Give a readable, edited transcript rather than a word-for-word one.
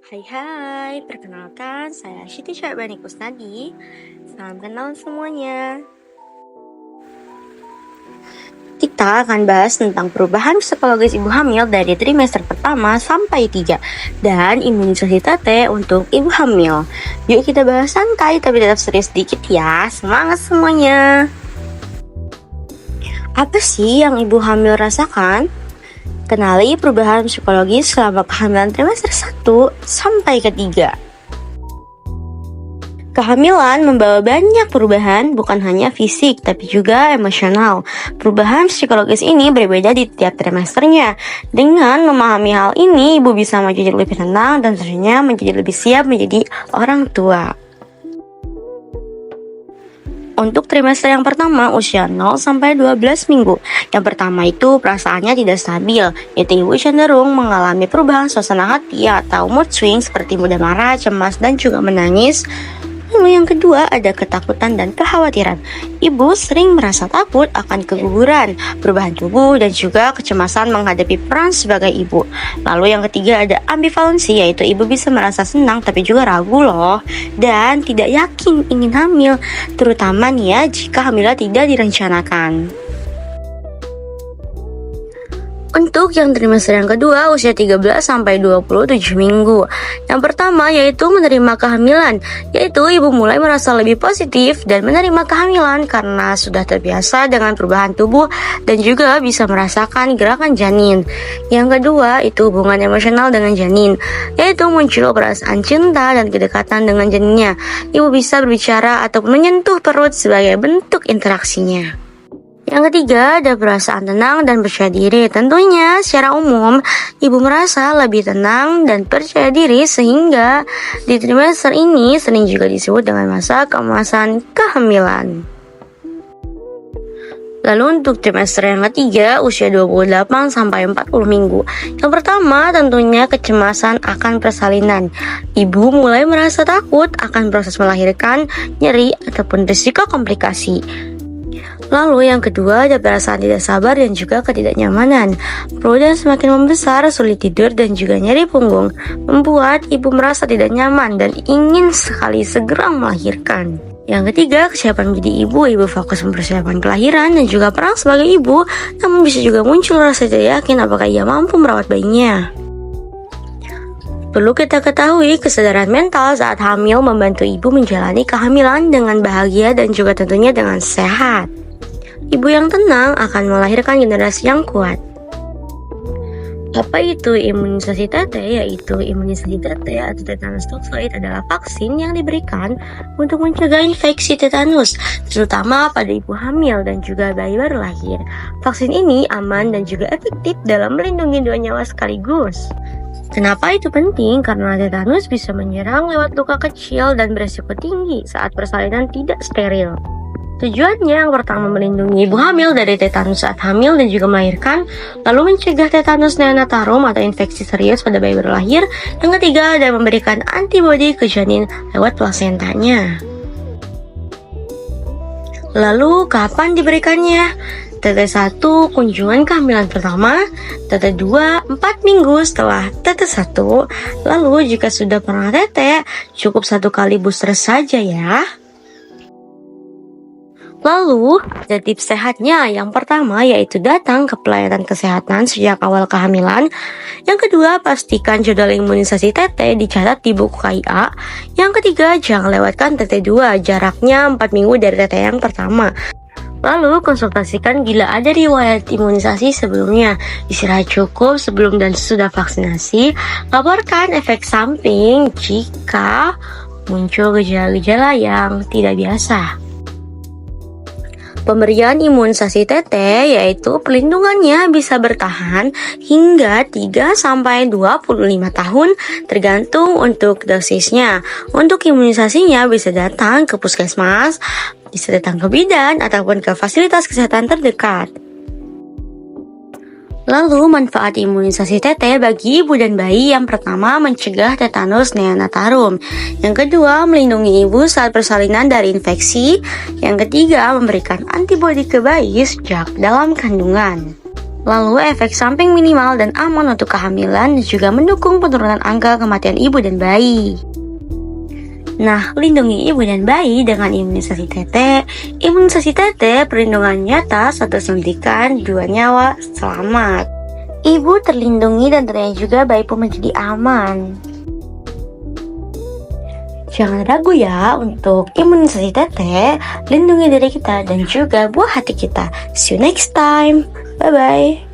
Hai, perkenalkan saya Siti Syahbani Kusnadi. Salam kenal semuanya. Kita akan bahas tentang perubahan psikologis ibu hamil dari trimester pertama sampai 3 dan imunisasi TT untuk ibu hamil. Yuk kita bahas santai tapi tetap serius sedikit ya. Semangat semuanya. Apa sih yang ibu hamil rasakan? Kenali perubahan psikologis selama kehamilan trimester 1 sampai ke 3. Kehamilan membawa banyak perubahan, bukan hanya fisik, tapi juga emosional. Perubahan psikologis ini berbeda di tiap trimesternya. Dengan memahami hal ini, ibu bisa menjadi lebih tenang dan tentunya menjadi lebih siap menjadi orang tua. Untuk trimester yang pertama, usia 0 sampai 12 minggu. Yang pertama itu perasaannya tidak stabil, yaitu ibu cenderung mengalami perubahan suasana hati atau mood swing seperti mudah marah, cemas, dan juga menangis. Lalu yang kedua ada ketakutan dan kekhawatiran. Ibu sering merasa takut akan keguguran, perubahan tubuh, dan juga kecemasan menghadapi peran sebagai ibu. Lalu yang ketiga ada ambivalensi, yaitu ibu bisa merasa senang tapi juga ragu loh, dan tidak yakin ingin hamil, terutama nih ya jika hamilnya tidak direncanakan. Untuk yang trimester yang kedua, usia 13 sampai 27 minggu. Yang pertama yaitu menerima kehamilan, yaitu ibu mulai merasa lebih positif dan menerima kehamilan karena sudah terbiasa dengan perubahan tubuh dan juga bisa merasakan gerakan janin. Yang kedua itu hubungan emosional dengan janin, yaitu muncul perasaan cinta dan kedekatan dengan janinnya. Ibu bisa berbicara atau menyentuh perut sebagai bentuk interaksinya. Yang ketiga ada perasaan tenang dan percaya diri. Tentunya secara umum ibu merasa lebih tenang dan percaya diri sehingga di trimester ini sering juga disebut dengan masa keemasan kehamilan. Lalu untuk trimester yang ketiga, usia 28 sampai 40 minggu. Yang pertama tentunya kecemasan akan persalinan. Ibu mulai merasa takut akan proses melahirkan, nyeri, ataupun risiko komplikasi. Lalu yang kedua ada perasaan tidak sabar dan juga ketidaknyamanan. Perut yang semakin membesar, sulit tidur dan juga nyeri punggung membuat ibu merasa tidak nyaman dan ingin sekali segera melahirkan. Yang ketiga, kesiapan menjadi ibu fokus mempersiapkan kelahiran dan juga peran sebagai ibu, namun bisa juga muncul rasa tidak yakin apakah ia mampu merawat bayinya. Perlu kita ketahui, kesadaran mental saat hamil membantu ibu menjalani kehamilan dengan bahagia dan juga tentunya dengan sehat. Ibu yang tenang akan melahirkan generasi yang kuat. Apa itu imunisasi TT? Yaitu imunisasi TT atau tetanus toxoid adalah vaksin yang diberikan untuk mencegah infeksi tetanus, terutama pada ibu hamil dan juga bayi baru lahir. Vaksin ini aman dan juga efektif dalam melindungi dua nyawa sekaligus. Kenapa itu penting? Karena tetanus bisa menyerang lewat luka kecil dan beresiko tinggi saat persalinan tidak steril. Tujuannya yang pertama melindungi ibu hamil dari tetanus saat hamil dan juga melahirkan, lalu mencegah tetanus neonatarum atau infeksi serius pada bayi baru lahir. Yang ketiga ada memberikan antibodi ke janin lewat plasentanya. Lalu kapan diberikannya? TT1 kunjungan kehamilan pertama, TT2 4 minggu setelah TT1. Lalu jika sudah pernah TT, cukup 1 kali booster saja ya. Lalu, ada tips sehatnya. Yang pertama yaitu datang ke pelayanan kesehatan sejak awal kehamilan. Yang kedua, pastikan jadwal imunisasi TT dicatat di buku KIA. Yang ketiga, jangan lewatkan TT2, jaraknya 4 minggu dari TT yang pertama. Lalu, konsultasikan bila ada riwayat imunisasi sebelumnya. Istirahat cukup sebelum dan sesudah vaksinasi. Laporkan efek samping jika muncul gejala-gejala yang tidak biasa. Pemberian imunisasi TT yaitu perlindungannya bisa bertahan hingga 3-25 tahun tergantung untuk dosisnya. Untuk imunisasinya bisa datang ke puskesmas, bisa datang ke bidan ataupun ke fasilitas kesehatan terdekat. Lalu manfaat imunisasi TT bagi ibu dan bayi. Yang pertama mencegah tetanus neonatarum. Yang kedua melindungi ibu saat persalinan dari infeksi. Yang ketiga memberikan antibodi ke bayi sejak dalam kandungan. Lalu efek samping minimal dan aman untuk kehamilan dan juga mendukung penurunan angka kematian ibu dan bayi. Nah, lindungi ibu dan bayi dengan imunisasi TT. Imunisasi TT perlindungan nyata, satu suntikan, 2 nyawa selamat. Ibu terlindungi dan tentunya juga bayi pun menjadi aman. Jangan ragu ya untuk imunisasi TT, lindungi diri kita dan juga buah hati kita. See you next time. Bye-bye.